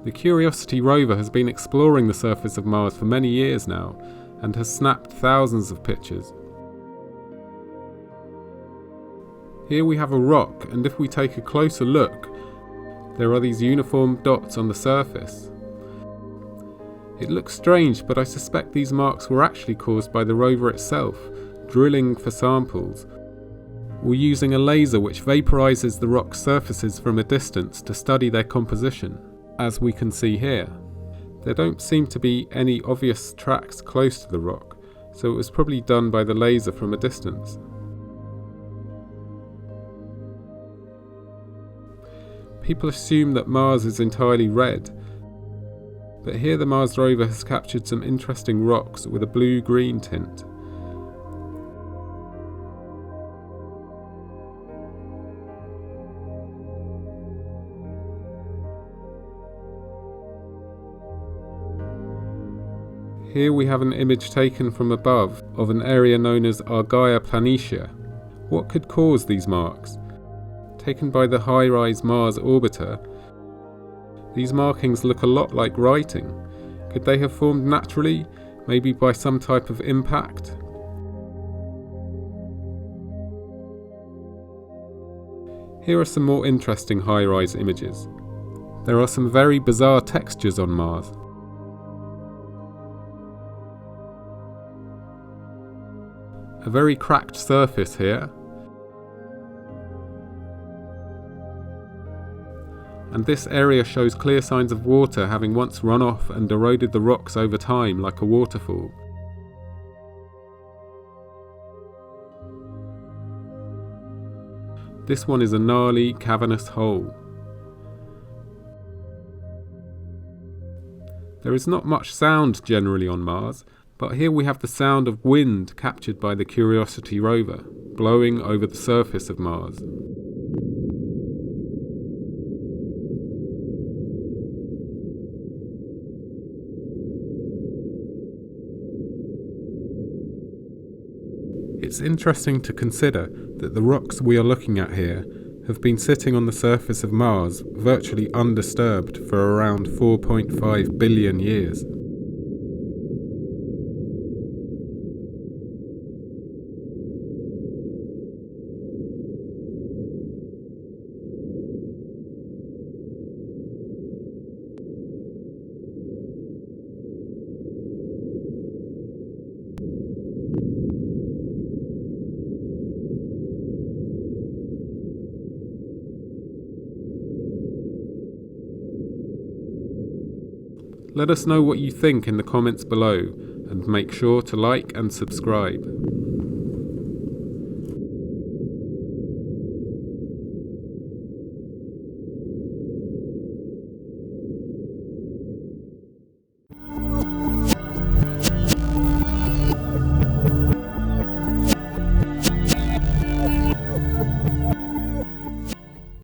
The Curiosity rover has been exploring the surface of Mars for many years now and has snapped thousands of pictures. Here we have a rock, and if we take a closer look, there are these uniform dots on the surface. It looks strange, but I suspect these marks were actually caused by the rover itself, drilling for samples, or using a laser which vaporizes the rock's surfaces from a distance to study their composition, as we can see here. There don't seem to be any obvious tracks close to the rock, so it was probably done by the laser from a distance. People assume that Mars is entirely red, but here the Mars rover has captured some interesting rocks with a blue-green tint. Here we have an image taken from above of an area known as Argaea Planitia. What could cause these marks? Taken by the high-rise Mars orbiter, these markings look a lot like writing. Could they have formed naturally, maybe by some type of impact? Here are some more interesting high-rise images. There are some very bizarre textures on Mars. A very cracked surface here, and this area shows clear signs of water having once run off and eroded the rocks over time like a waterfall. This one is a gnarly, cavernous hole. There is not much sound generally on Mars, but here we have the sound of wind captured by the Curiosity rover, blowing over the surface of Mars. It's interesting to consider that the rocks we are looking at here have been sitting on the surface of Mars virtually undisturbed for around 4.5 billion years. Let us know what you think in the comments below, and make sure to like and subscribe.